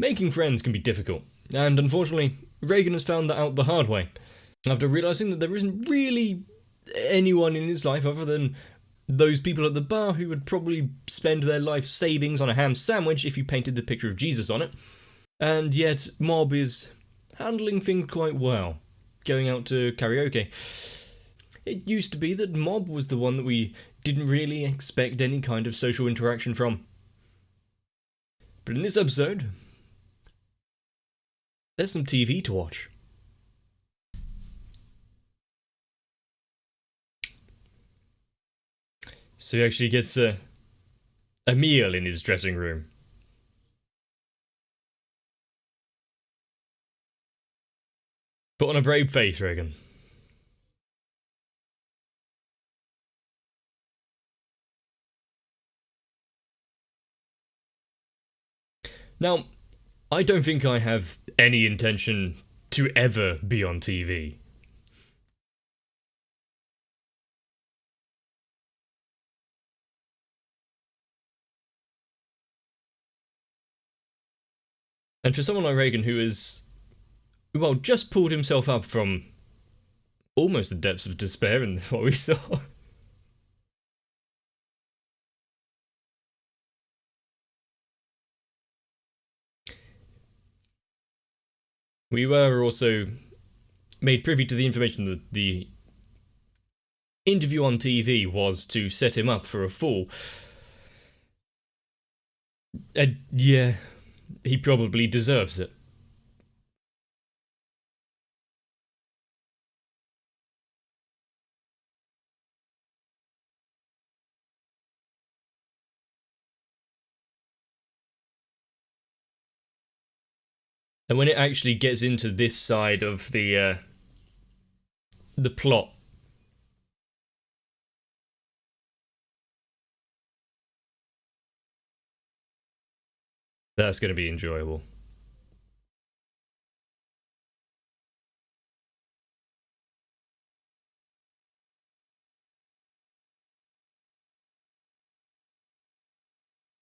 Making friends can be difficult, and unfortunately, Reagan has found that out the hard way, after realising that there isn't really anyone in his life other than those people at the bar who would probably spend their life savings on a ham sandwich if you painted the picture of Jesus on it. And yet, Mob is handling things quite well, going out to karaoke. It used to be that Mob was the one that we didn't really expect any kind of social interaction from. But in this episode, there's some TV to watch. So he actually gets a meal in his dressing room. Put on a brave face, Reagan. Now, I don't think I have any intention to ever be on TV. And for someone like Reagan who is, well, just pulled himself up from almost the depths of despair in what we saw. We were also made privy to the information that the interview on TV was to set him up for a fall. And yeah, he probably deserves it. And when it actually gets into this side of the plot, that's going to be enjoyable.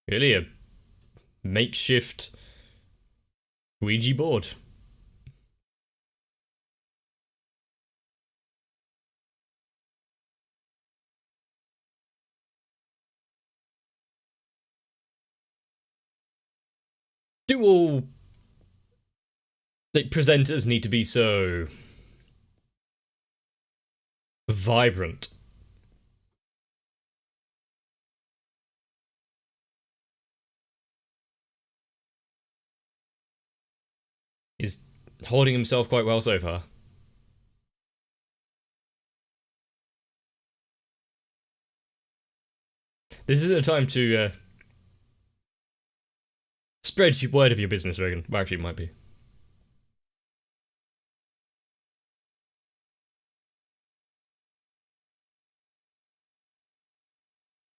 Really, a makeshift Ouija board. Do all presenters need to be so vibrant? He's holding himself quite well so far. This isn't a time to spread word of your business, Reagan. Well, actually, it might be.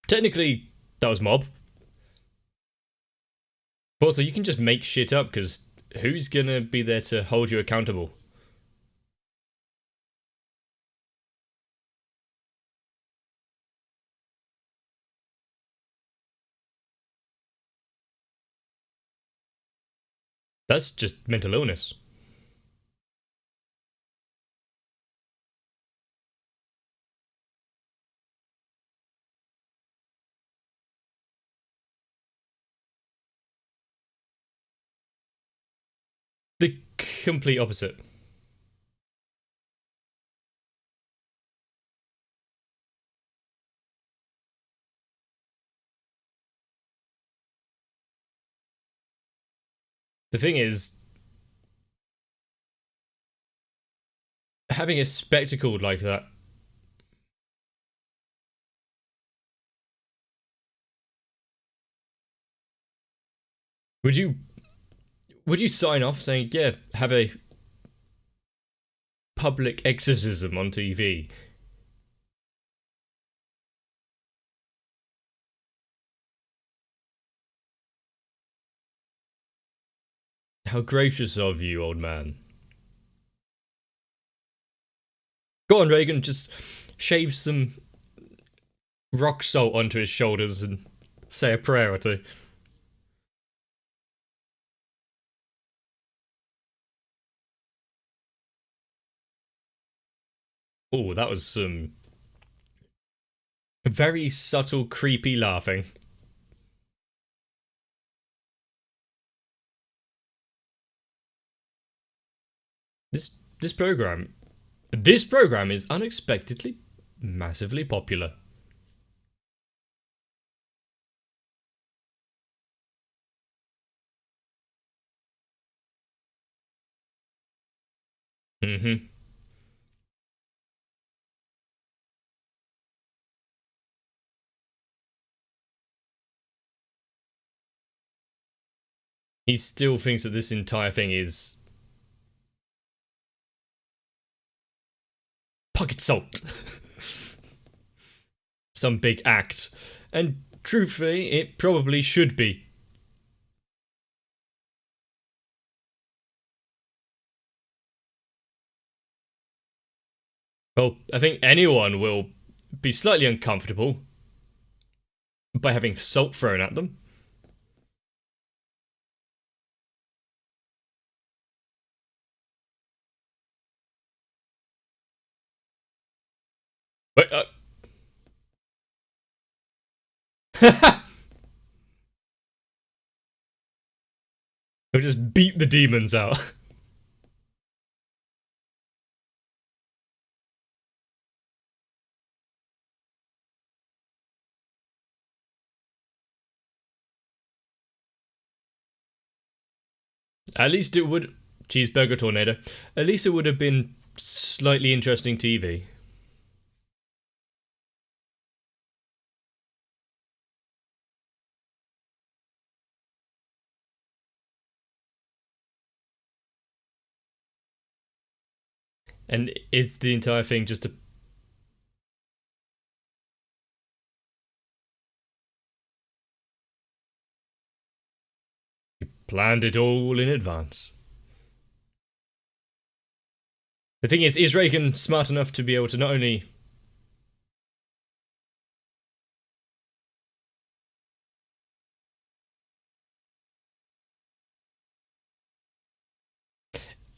Technically, that was Mob. But also, you can just make shit up, because who's gonna be there to hold you accountable? That's just mental illness. The complete opposite. The thing is, having a spectacle like that, would you sign off saying, yeah, have a public exorcism on TV? How gracious of you, old man. Go on, Reagan, just shave some rock salt onto his shoulders and say a prayer or two. Oh, that was some very subtle, creepy laughing. This program, this program is unexpectedly massively popular. Mm-hmm. He still thinks that this entire thing is pocket salt. Some big act. And truthfully, it probably should be. Well, I think anyone will be slightly uncomfortable by having salt thrown at them. But, he'll just beat the demons out. At least it would. Cheeseburger tornado. At least it would have been slightly interesting TV. And is the entire thing just a. Planned it all in advance? The thing is Reagan smart enough to be able to not only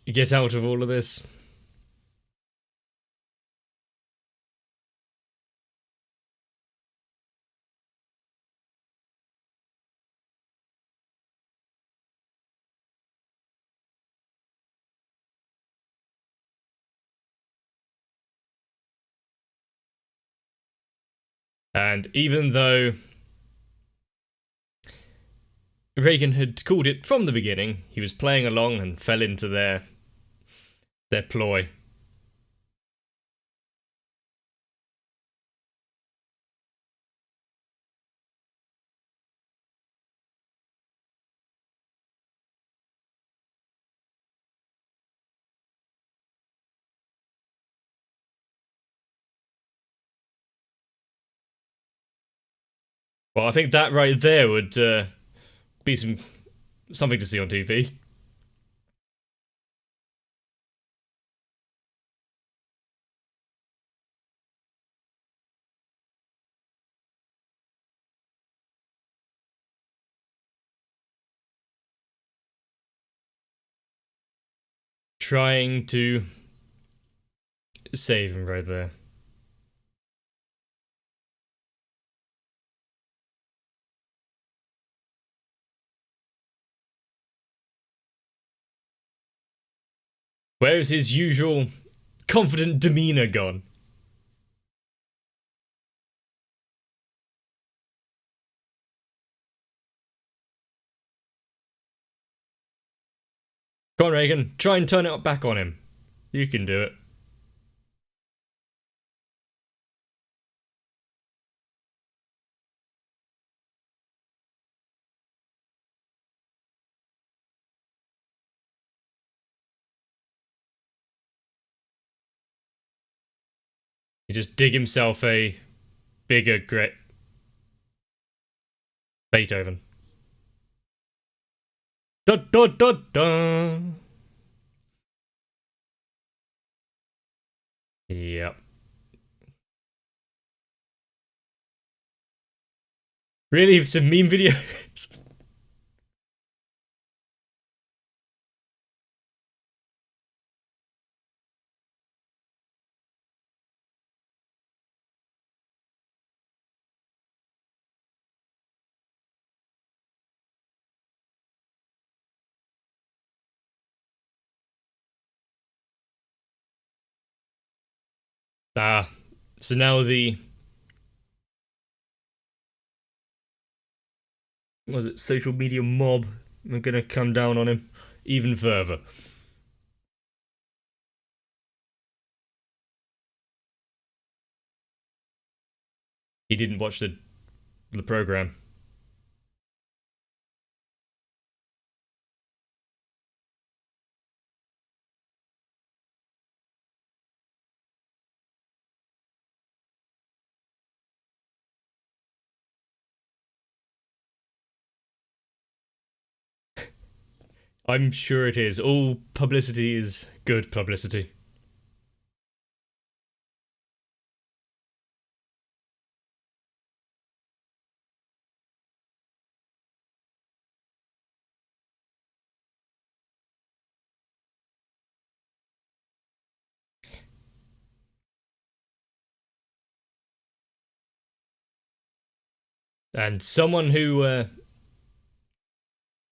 get out of all of this? And even though Reagan had called it from the beginning, he was playing along and fell into their ploy. Well, I think that right there would be something to see on TV. Trying to save him right there. Where is his usual confident demeanor gone? Come on, Reagan, try and turn it back on him. You can do it. He just dig himself a bigger grit. Beethoven. Da da da da. Yep. Really? It's a meme video? Ah, so now the what was it social media mob are gonna come down on him even further. He didn't watch the program. I'm sure it is. All publicity is good publicity. And someone who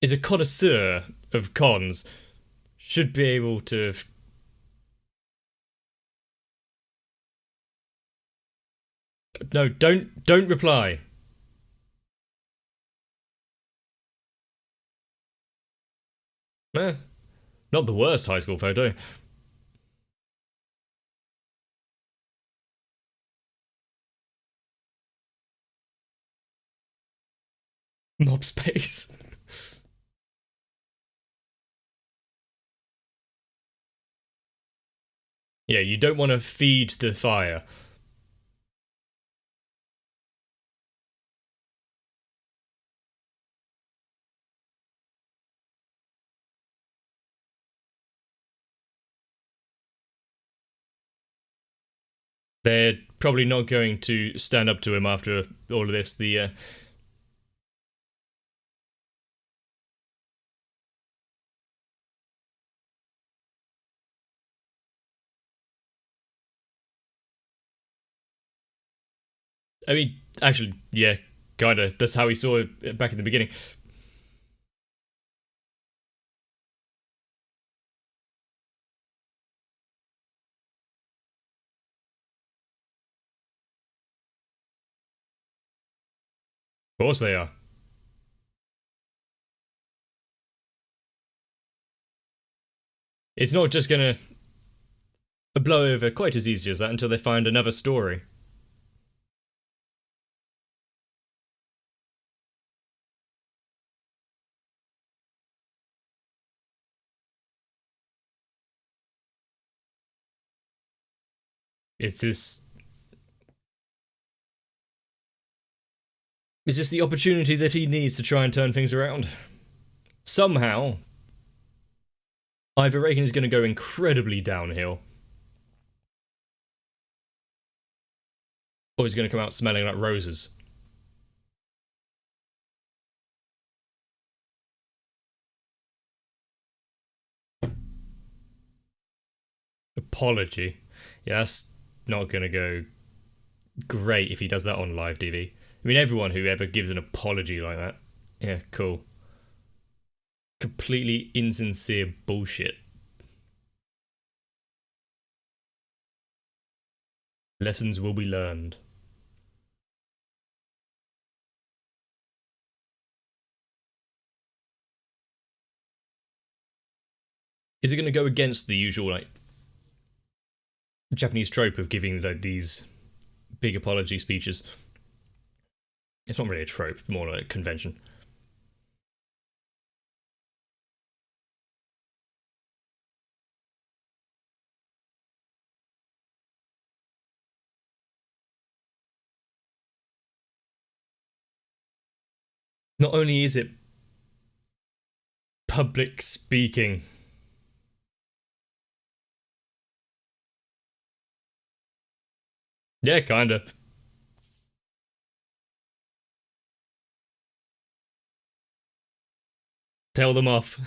is a connoisseur of cons should be able to. No, don't reply. Eh, not the worst high school photo. Mob space. Yeah, you don't want to feed the fire. They're probably not going to stand up to him after all of this. The I mean, actually, yeah, kinda. That's how he saw it back in the beginning. Of course they are. It's not just gonna blow over quite as easy as that until they find another story. It's this. It's just the opportunity that he needs to try and turn things around. Somehow, either Reagan is going to go incredibly downhill, or he's going to come out smelling like roses. Apology. Yeah, that's not going to go great if he does that on live TV. I mean, everyone who ever gives an apology like that, yeah, cool. Completely insincere bullshit. Lessons will be learned. Is it going to go against the usual like Japanese trope of giving these big apology speeches? It's not really a trope, more like a convention. Not only is it public speaking, yeah, kinda. Tell them off.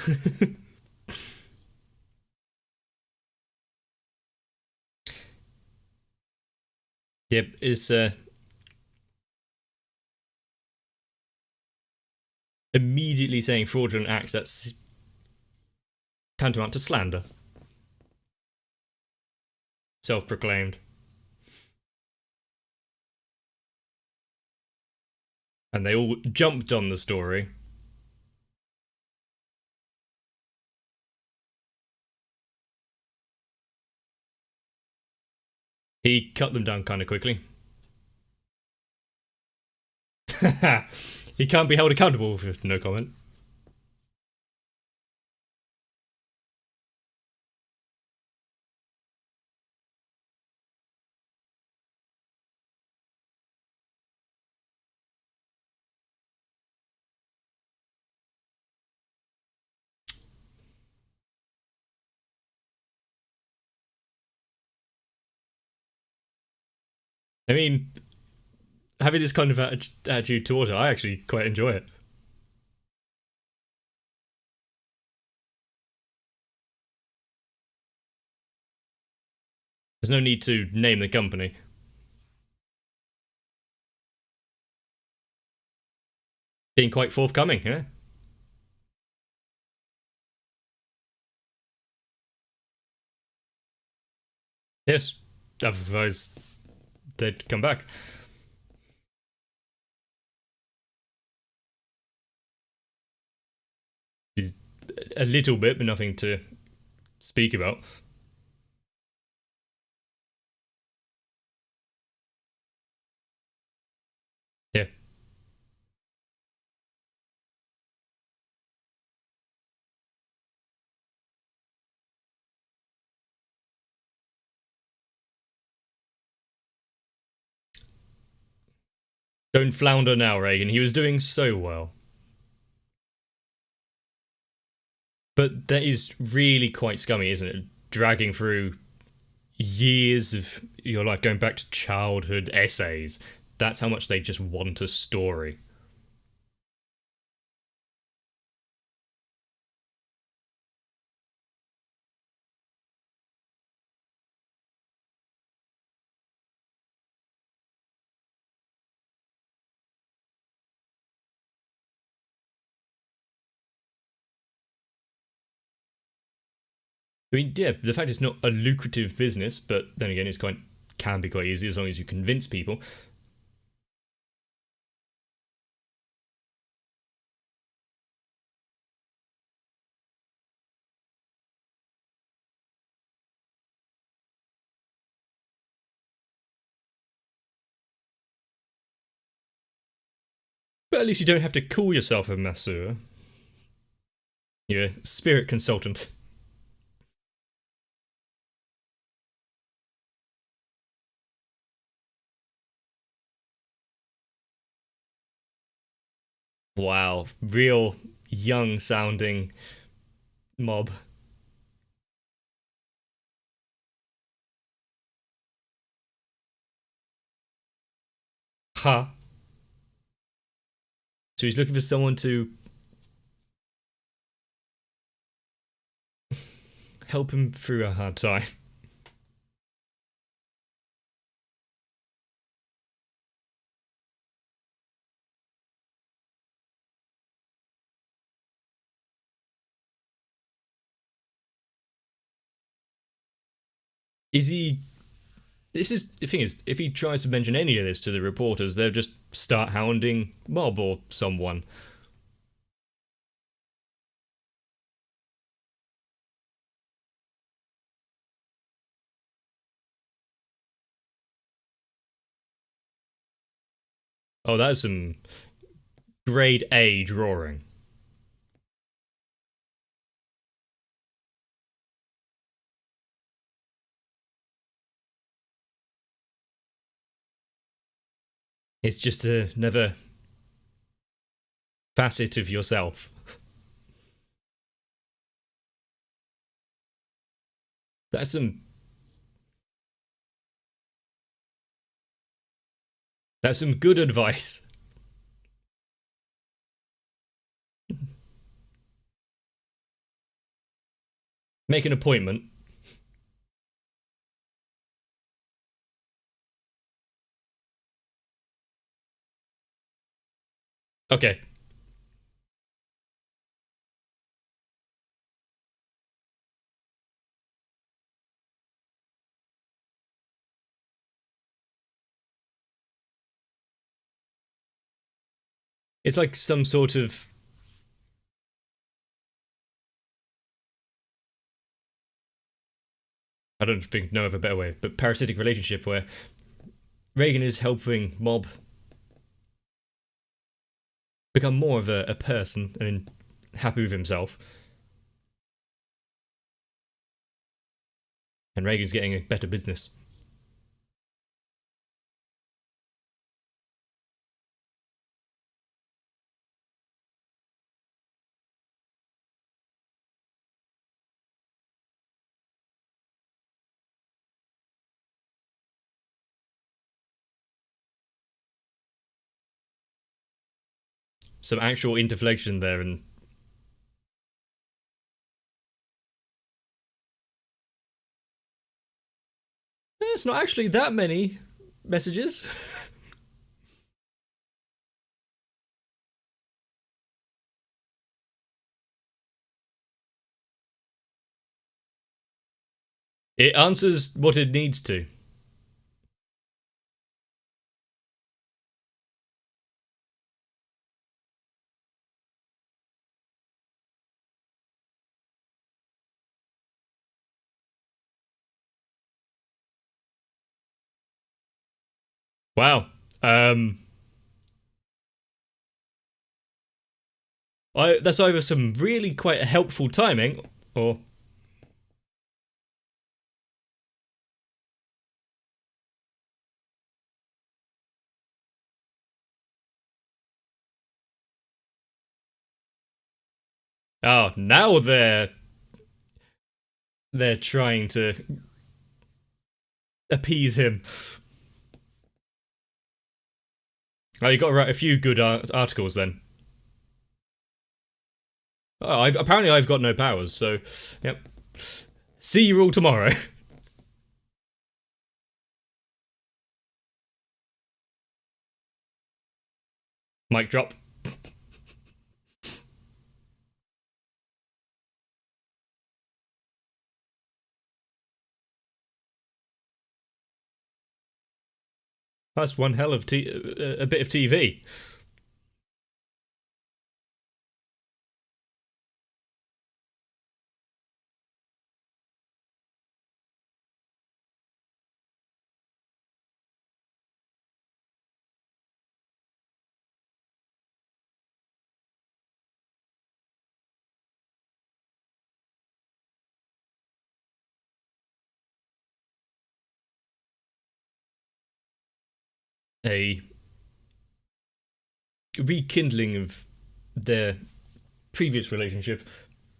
Yep, it's immediately saying fraudulent acts. That's tantamount to slander. Self-proclaimed. And they all jumped on the story. He cut them down kind of quickly. He can't be held accountable for no comment. I mean, having this kind of attitude towards it, I actually quite enjoy it. There's no need to name the company. Being quite forthcoming, yeah? Yes. Otherwise, they'd come back. A little bit, but nothing to speak about. Yeah. Don't flounder now, Reagan. He was doing so well. But that is really quite scummy, isn't it? Dragging through years of your life, going back to childhood essays. That's how much they just want a story. I mean, yeah, the fact it's not a lucrative business, but then again, it's quite can be quite easy as long as you convince people. But at least you don't have to call yourself a masseur. You're a spirit consultant. Wow, real young sounding mob. Ha. Huh. So he's looking for someone to help him through a hard time. Is he? This is the thing is, if he tries to mention any of this to the reporters, they'll just start hounding Mob or someone. Oh, that's some grade A drawing. It's just another facet of yourself. That's some good advice. Make an appointment. Okay. It's like some sort of, I don't think know of a better way, but parasitic relationship where Reagan is helping Mob become more of a person and happy with himself. And Reagan's getting a better business. Some actual interflexion there, and it's not actually that many messages. It answers what it needs to. Wow. That's either some really quite helpful timing, or now they're trying to appease him. Oh, you got to write a few good articles then. Oh, apparently I've got no powers, so yep. See you all tomorrow. Mic drop. That's one hell of a bit of TV. A rekindling of their previous relationship,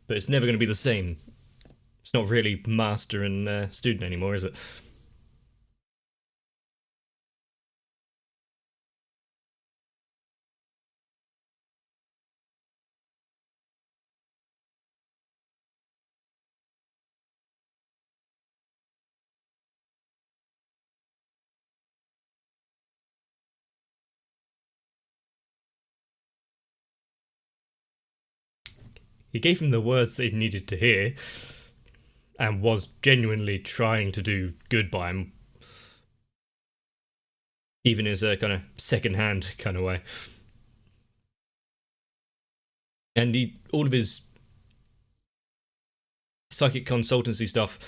but it's never going to be the same. It's not really master and student anymore, is it? He gave him the words that he needed to hear and was genuinely trying to do good by him, even as a kind of second-hand kind of way. And all of his psychic consultancy stuff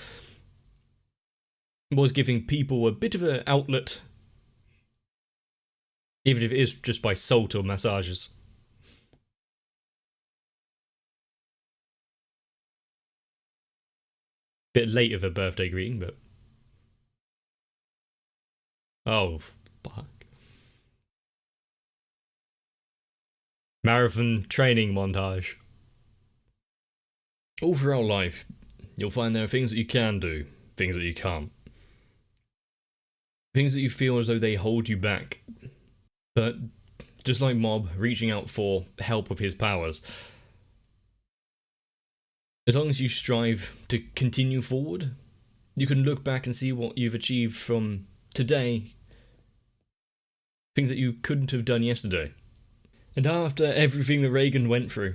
was giving people a bit of an outlet, even if it is just by salt or massages. Bit late of a birthday greeting, but oh fuck. Marathon training montage. All throughout life, you'll find there are things that you can do, things that you can't. Things that you feel as though they hold you back. But just like Mob reaching out for help with his powers, as long as you strive to continue forward, you can look back and see what you've achieved from today, things that you couldn't have done yesterday. And after everything that Reagan went through,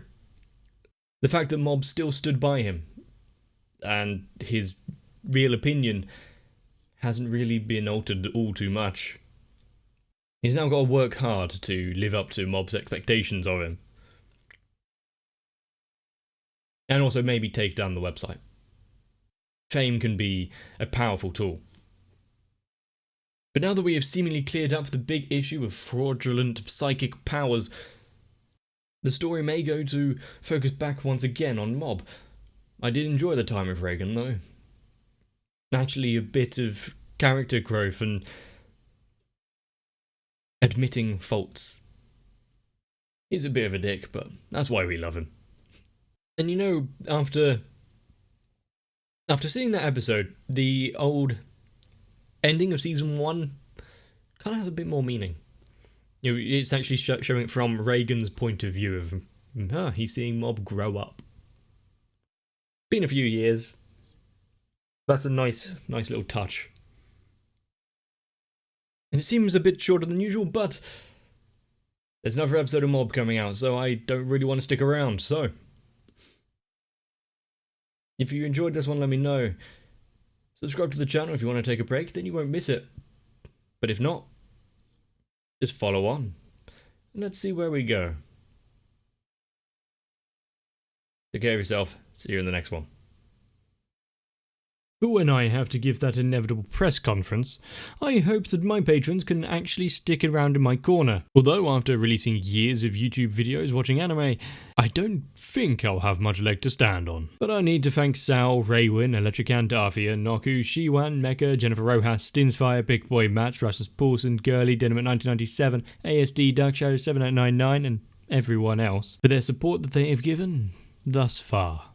the fact that Mob still stood by him, and his real opinion hasn't really been altered all too much. He's now got to work hard to live up to mob's expectations of him. And also maybe take down the website. Fame can be a powerful tool. But now that we have seemingly cleared up the big issue of fraudulent psychic powers, the story may go to focus back once again on Mob. I did enjoy the time with Reagan, though. Actually, a bit of character growth and admitting faults. He's a bit of a dick, but that's why we love him. And you know, after seeing that episode, the old ending of season 1 kind of has a bit more meaning. You know, it's actually showing it from Reagan's point of view of, he's seeing Mob grow up. Been a few years. That's a nice little touch. And it seems a bit shorter than usual, but there's another episode of Mob coming out, so I don't really want to stick around, so if you enjoyed this one, let me know. Subscribe to the channel if you want to take a break, then you won't miss it. But if not, just follow on. And let's see where we go. Take care of yourself. See you in the next one. But when I have to give that inevitable press conference, I hope that my patrons can actually stick around in my corner. Although after releasing years of YouTube videos watching anime, I don't think I'll have much leg to stand on. But I need to thank Sal, Raywin, Electrican, Darthia, Noku, Shiwan, Mecha, Jennifer Rojas, Stinsfire, Big Boy Match, Rasmus Paulson, Girly, Dynamite 1997, ASD, Dark Shadow 7899, and everyone else for their support that they have given thus far.